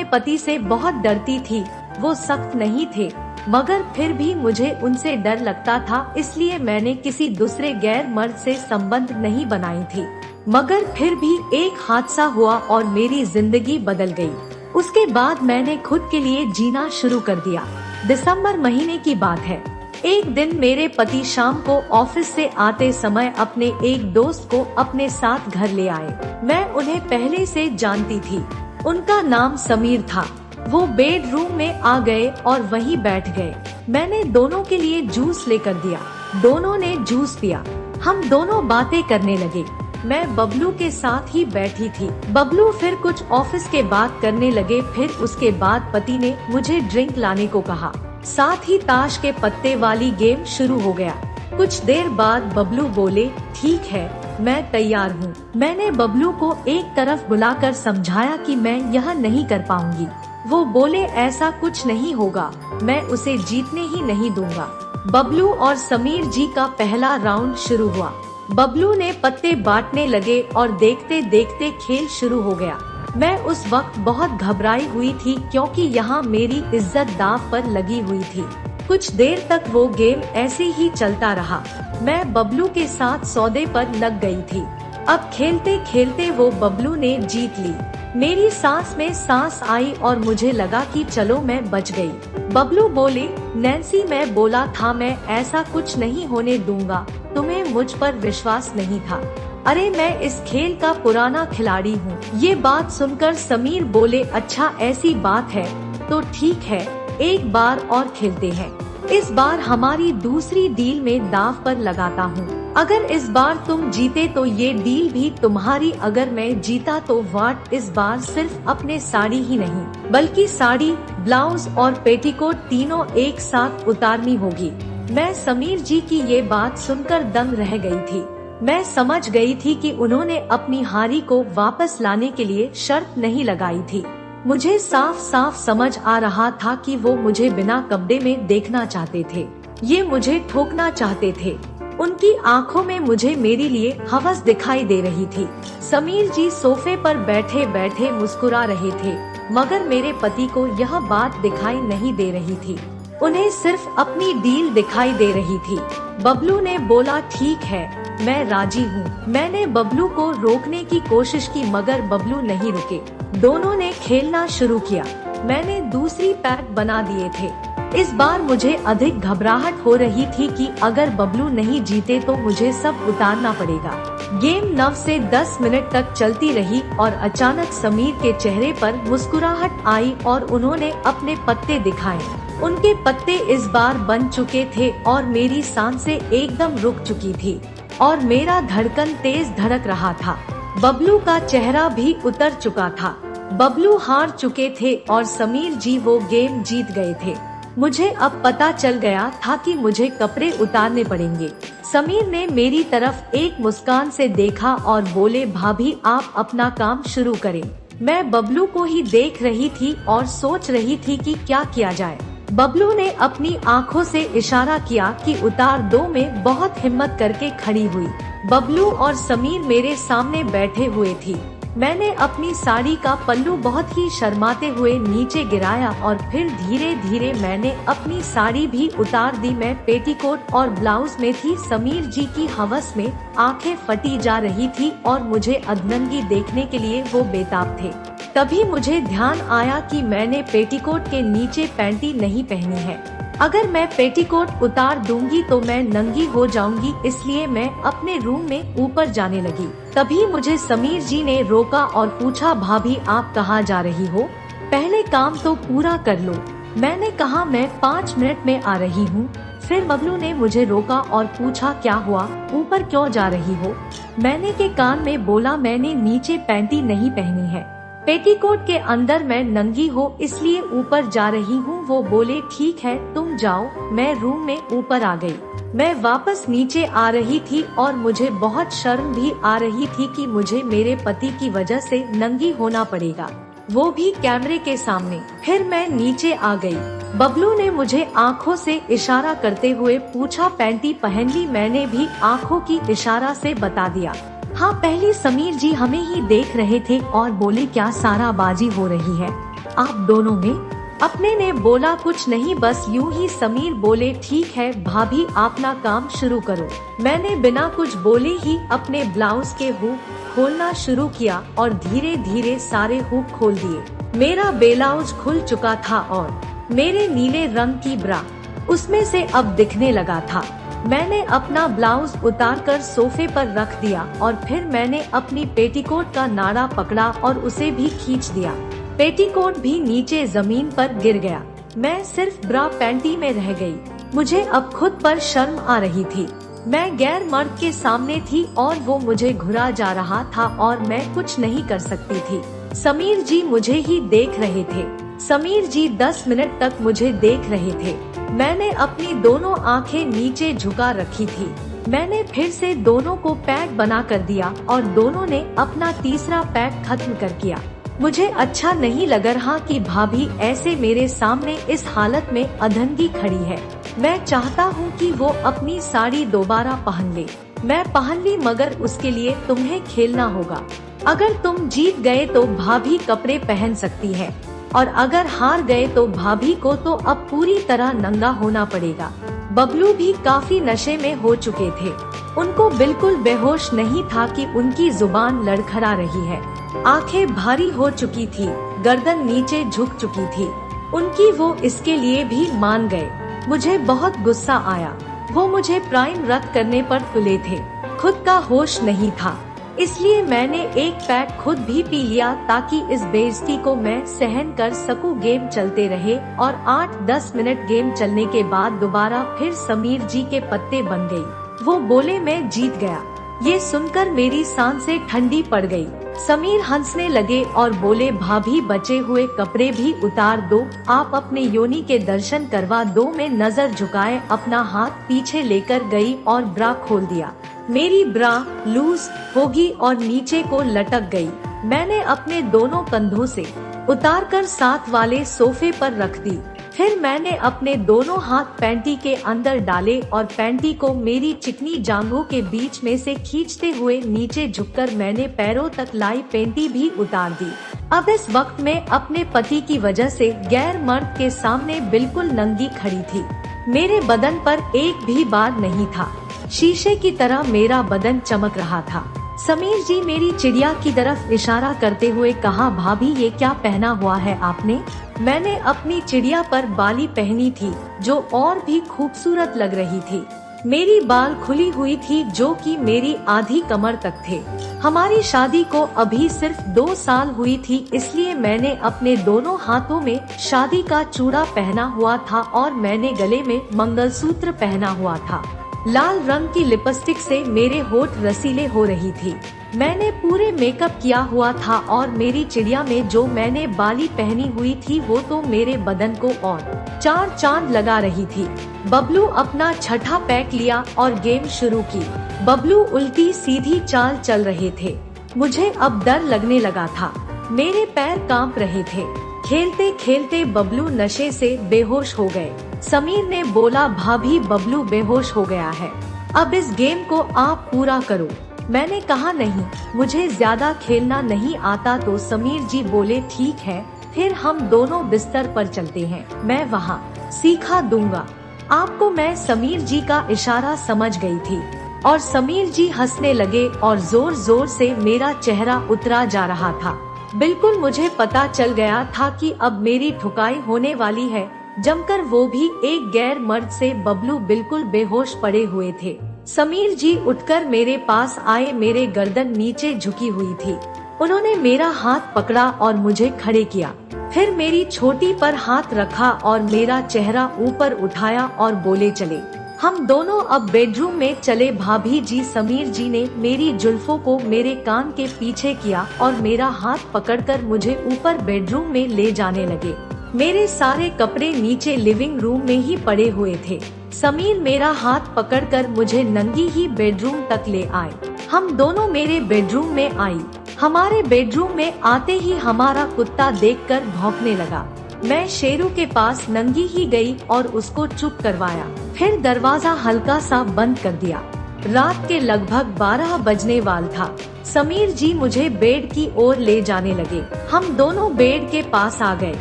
अपने पति से बहुत डरती थी। वो सख्त नहीं थे, मगर फिर भी मुझे उनसे डर लगता था, इसलिए मैंने किसी दूसरे गैर मर्द से संबंध नहीं बनाई थी। मगर फिर भी एक हादसा हुआ और मेरी जिंदगी बदल गई। उसके बाद मैंने खुद के लिए जीना शुरू कर दिया। दिसंबर महीने की बात है। एक दिन मेरे पति शाम को ऑफिस से आते समय अपने एक दोस्त को अपने साथ घर ले आए। मैं उन्हें पहले से जानती थी। उनका नाम समीर था। वो बेडरूम में आ गए और वहीं बैठ गए। मैंने दोनों के लिए जूस लेकर दिया। दोनों ने जूस पिया। हम दोनों बातें करने लगे। मैं बबलू के साथ ही बैठी थी। बबलू फिर कुछ ऑफिस के बात करने लगे। फिर उसके बाद पति ने मुझे ड्रिंक लाने को कहा। साथ ही ताश के पत्ते वाली गेम शुरू हो गया। कुछ देर बाद बबलू बोले, ठीक है, मैं तैयार हूँ। मैंने बबलू को एक तरफ बुलाकर समझाया कि मैं यह नहीं कर पाऊंगी। वो बोले, ऐसा कुछ नहीं होगा, मैं उसे जीतने ही नहीं दूंगा। बबलू और समीर जी का पहला राउंड शुरू हुआ। बबलू ने पत्ते बांटने लगे और देखते देखते खेल शुरू हो गया। मैं उस वक्त बहुत घबराई हुई थी, क्योंकि यहाँ मेरी इज्जत दांव पर लगी हुई थी। कुछ देर तक वो गेम ऐसे ही चलता रहा। मैं बबलू के साथ सौदे पर लग गई थी। अब खेलते खेलते वो बबलू ने जीत ली। मेरी सांस में सांस आई और मुझे लगा कि चलो मैं बच गई। बबलू बोले, नैन्सी, मैं बोला था मैं ऐसा कुछ नहीं होने दूंगा। तुम्हें मुझ पर विश्वास नहीं था। अरे मैं इस खेल का पुराना खिलाड़ी हूँ। ये बात सुनकर समीर बोले, अच्छा ऐसी बात है तो ठीक है, एक बार और खेलते हैं। इस बार हमारी दूसरी डील में दांव पर लगाता हूँ। अगर इस बार तुम जीते तो ये डील भी तुम्हारी, अगर मैं जीता तो वाट। इस बार सिर्फ अपने साड़ी ही नहीं बल्कि साड़ी, ब्लाउज और पेटीकोट तीनों एक साथ उतारनी होगी। मैं समीर जी की ये बात सुनकर दंग रह गई थी। मैं समझ गई थी कि उन्होंने अपनी हारी को वापस लाने के लिए शर्त नहीं लगाई थी। मुझे साफ साफ समझ आ रहा था कि वो मुझे बिना कपड़े में देखना चाहते थे। ये मुझे ठोकना चाहते थे। उनकी आंखों में मुझे मेरे लिए हवस दिखाई दे रही थी। समीर जी सोफे पर बैठे बैठे मुस्कुरा रहे थे, मगर मेरे पति को यह बात दिखाई नहीं दे रही थी। उन्हें सिर्फ अपनी डील दिखाई दे रही थी। बबलू ने बोला, ठीक है, मैं राजी हूँ। मैंने बबलू को रोकने की कोशिश की, मगर बबलू नहीं रुके। दोनों ने खेलना शुरू किया। मैंने दूसरी पैक बना दिए थे। इस बार मुझे अधिक घबराहट हो रही थी कि अगर बबलू नहीं जीते तो मुझे सब उतारना पड़ेगा। गेम 9 से 10 मिनट तक चलती रही और अचानक समीर के चेहरे पर मुस्कुराहट आई और उन्होंने अपने पत्ते दिखाए। उनके पत्ते इस बार बन चुके थे और मेरी सांसें एकदम रुक चुकी थी और मेरा धड़कन तेज धड़क रहा था। बबलू का चेहरा भी उतर चुका था। बबलू हार चुके थे और समीर जी वो गेम जीत गए थे। मुझे अब पता चल गया था कि मुझे कपड़े उतारने पड़ेंगे। समीर ने मेरी तरफ एक मुस्कान से देखा और बोले, भाभी आप अपना काम शुरू करें। मैं बबलू को ही देख रही थी और सोच रही थी कि क्या किया जाए। बबलू ने अपनी आंखों से इशारा किया कि उतार दो। में बहुत हिम्मत करके खड़ी हुई। बबलू और समीर मेरे सामने बैठे हुए थी। मैंने अपनी साड़ी का पल्लू बहुत ही शर्माते हुए नीचे गिराया और फिर धीरे धीरे मैंने अपनी साड़ी भी उतार दी। मैं पेटीकोट और ब्लाउज में थी। समीर जी की हवस में आंखें फटी जा रही थी और मुझे अधनंगी देखने के लिए वो बेताब थे। तभी मुझे ध्यान आया कि मैंने पेटीकोट के नीचे पैंटी नहीं पहनी है। अगर मैं पेटीकोट उतार दूंगी तो मैं नंगी हो जाऊंगी, इसलिए मैं अपने रूम में ऊपर जाने लगी। तभी मुझे समीर जी ने रोका और पूछा, भाभी आप कहाँ जा रही हो? पहले काम तो पूरा कर लो। मैंने कहा, मैं 5 मिनट में आ रही हूँ। फिर बबलू ने मुझे रोका और पूछा, क्या हुआ, ऊपर क्यों जा रही हो? मैंने के कान में बोला, मैंने नीचे पैंटी नहीं पहनी है, पेटीकोट के अंदर मैं नंगी हो इसलिए ऊपर जा रही हूँ। वो बोले, ठीक है तुम जाओ। मैं रूम में ऊपर आ गई। मैं वापस नीचे आ रही थी और मुझे बहुत शर्म भी आ रही थी कि मुझे मेरे पति की वजह से नंगी होना पड़ेगा, वो भी कैमरे के सामने। फिर मैं नीचे आ गई। बबलू ने मुझे आँखों से इशारा करते हुए पूछा, पैंटी पहन ली? मैंने भी आँखों की इशारा से बता दिया। हाँ, पहले समीर जी हमें ही देख रहे थे और बोले, क्या सारा बाजी हो रही है? आप दोनों में? अपने ने बोला कुछ नहीं, बस यूं ही। समीर बोले ठीक है भाभी, अपना काम शुरू करो। मैंने बिना कुछ बोले ही अपने ब्लाउज के हुक खोलना शुरू किया और धीरे धीरे सारे हुक खोल दिए। मेरा ब्लाउज खुल चुका था और मेरे नीले रंग की ब्रा उसमें से अब दिखने लगा था। मैंने अपना ब्लाउज उतारकर सोफे पर रख दिया और फिर मैंने अपनी पेटीकोट का नाड़ा पकड़ा और उसे भी खींच दिया। पेटीकोट भी नीचे जमीन पर गिर गया। मैं सिर्फ ब्रा पैंटी में रह गई। मुझे अब खुद पर शर्म आ रही थी। मैं गैर मर्द के सामने थी और वो मुझे घुरा जा रहा था और मैं कुछ नहीं कर सकती थी। समीर जी मुझे ही देख रहे थे। समीर जी 10 मिनट तक मुझे देख रहे थे। मैंने अपनी दोनों आंखें नीचे झुका रखी थी। मैंने फिर से दोनों को पैक बना कर दिया और दोनों ने अपना तीसरा पैक खत्म कर दिया। मुझे अच्छा नहीं लग रहा कि भाभी ऐसे मेरे सामने इस हालत में अधंगी खड़ी है। मैं चाहता हूँ कि वो अपनी साड़ी दोबारा पहन ले। मैं पहन ली, मगर उसके लिए तुम्हें खेलना होगा। अगर तुम जीत गए तो भाभी कपड़े पहन सकती है और अगर हार गए तो भाभी को तो अब पूरी तरह नंगा होना पड़ेगा। बबलू भी काफी नशे में हो चुके थे। उनको बिल्कुल बेहोश नहीं था कि उनकी जुबान लड़खड़ा रही है। आंखें भारी हो चुकी थी, गर्दन नीचे झुक चुकी थी। उनकी वो इसके लिए भी मान गए। मुझे बहुत गुस्सा आया। वो मुझे प्राइम रद्द करने पर तुले थे। खुद का होश नहीं था, इसलिए मैंने एक पैक खुद भी पी लिया ताकि इस बेइज्जती को मैं सहन कर सकूं। गेम चलते रहे और 8-10 मिनट गेम चलने के बाद दोबारा फिर समीर जी के पत्ते बन गई। वो बोले मैं जीत गया। ये सुनकर मेरी सांसें ठंडी पड़ गई। समीर हंसने लगे और बोले भाभी बचे हुए कपड़े भी उतार दो, आप अपने योनि के दर्शन करवा दो। में नजर झुकाए अपना हाथ पीछे लेकर गई और ब्रा खोल दिया। मेरी ब्रा लूज होगी और नीचे को लटक गई। मैंने अपने दोनों कंधों से उतारकर साथ वाले सोफे पर रख दी। फिर मैंने अपने दोनों हाथ पैंटी के अंदर डाले और पैंटी को मेरी चिकनी जांघों के बीच में से खींचते हुए नीचे झुककर मैंने पैरों तक लाई पैंटी भी उतार दी। अब इस वक्त मैं अपने पति की वजह से गैर मर्द के सामने बिल्कुल नंगी खड़ी थी। मेरे बदन पर एक भी बाल नहीं था। शीशे की तरह मेरा बदन चमक रहा था। समीर जी मेरी चिड़िया की तरफ इशारा करते हुए कहा भाभी ये क्या पहना हुआ है आपने? मैंने अपनी चिड़िया पर बाली पहनी थी जो और भी खूबसूरत लग रही थी। मेरी बाल खुली हुई थी जो कि मेरी आधी कमर तक थे। हमारी शादी को अभी सिर्फ 2 साल हुई थी, इसलिए मैंने अपने दोनों हाथों में शादी का चूड़ा पहना हुआ था और मैंने गले में मंगलसूत्र पहना हुआ था। लाल रंग की लिपस्टिक से मेरे होठ रसीले हो रही थी। मैंने पूरे मेकअप किया हुआ था और मेरी चिड़िया में जो मैंने बाली पहनी हुई थी वो तो मेरे बदन को और 4 चांद लगा रही थी। बबलू अपना छठा पैक लिया और गेम शुरू की। बबलू उल्टी सीधी चाल चल रहे थे। मुझे अब डर लगने लगा था। मेरे पैर कांप रहे थे। खेलते खेलते बबलू नशे से बेहोश हो गए। समीर ने बोला भाभी बबलू बेहोश हो गया है, अब इस गेम को आप पूरा करो। मैंने कहा नहीं, मुझे ज्यादा खेलना नहीं आता। तो समीर जी बोले ठीक है, फिर हम दोनों बिस्तर पर चलते हैं, मैं वहाँ सिखा दूंगा आपको। मैं समीर जी का इशारा समझ गई थी और समीर जी हंसने लगे और जोर जोर से मेरा चेहरा उतरा जा रहा था। बिल्कुल मुझे पता चल गया था कि अब मेरी ठुकाई होने वाली है जमकर, वो भी एक गैर मर्द से। बबलू बिल्कुल बेहोश पड़े हुए थे। समीर जी उठकर मेरे पास आए। मेरे गर्दन नीचे झुकी हुई थी। उन्होंने मेरा हाथ पकड़ा और मुझे खड़े किया। फिर मेरी छोटी पर हाथ रखा और मेरा चेहरा ऊपर उठाया और बोले चले, हम दोनों अब बेडरूम में चले। भाभी जी, समीर जी ने मेरी जुल्फों को मेरे कान के पीछे किया और मेरा हाथ पकड़कर मुझे ऊपर बेडरूम में ले जाने लगे। मेरे सारे कपड़े नीचे लिविंग रूम में ही पड़े हुए थे। समीर मेरा हाथ पकड़कर मुझे नंगी ही बेडरूम तक ले आए। हम दोनों मेरे बेडरूम में आई। हमारे बेडरूम में आते ही हमारा कुत्ता देखकर भौंकने लगा। मैं शेरू के पास नंगी ही गई और उसको चुप करवाया। फिर दरवाजा हल्का सा बंद कर दिया। रात के लगभग 12 बजने वाला था। समीर जी मुझे बेड की ओर ले जाने लगे। हम दोनों बेड के पास आ गए।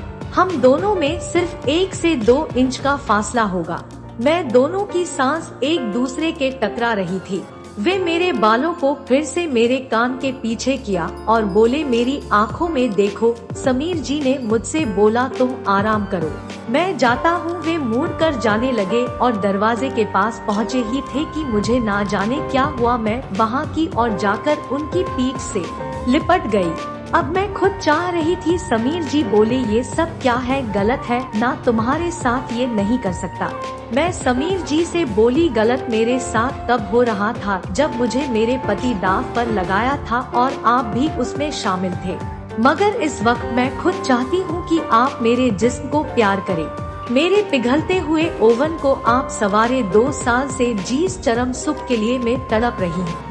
हम दोनों में सिर्फ 1 से 2 इंच का फासला होगा। मैं दोनों की सांस एक दूसरे के टकरा रही थी। वे मेरे बालों को फिर से मेरे कान के पीछे किया और बोले, मेरी आंखों में देखो। समीर जी ने मुझसे बोला, तुम आराम करो, मैं जाता हूँ। वे मुड़ कर जाने लगे और दरवाजे के पास पहुँचे ही थे कि मुझे ना जाने क्या हुआ। मैं वहाँ की और जाकर उनकी पीठ से लिपट गई। अब मैं खुद चाह रही थी। समीर जी बोले, ये सब क्या है, गलत है ना, तुम्हारे साथ ये नहीं कर सकता। मैं समीर जी से बोली, गलत मेरे साथ तब हो रहा था जब मुझे मेरे पति दाव पर लगाया था और आप भी उसमें शामिल थे, मगर इस वक्त मैं खुद चाहती हूँ कि आप मेरे जिस्म को प्यार करें। मेरे पिघलते हुए ओवन को आप सवारे 2 साल से जिस चरम सुख के लिए मैं तड़प रही हूँ।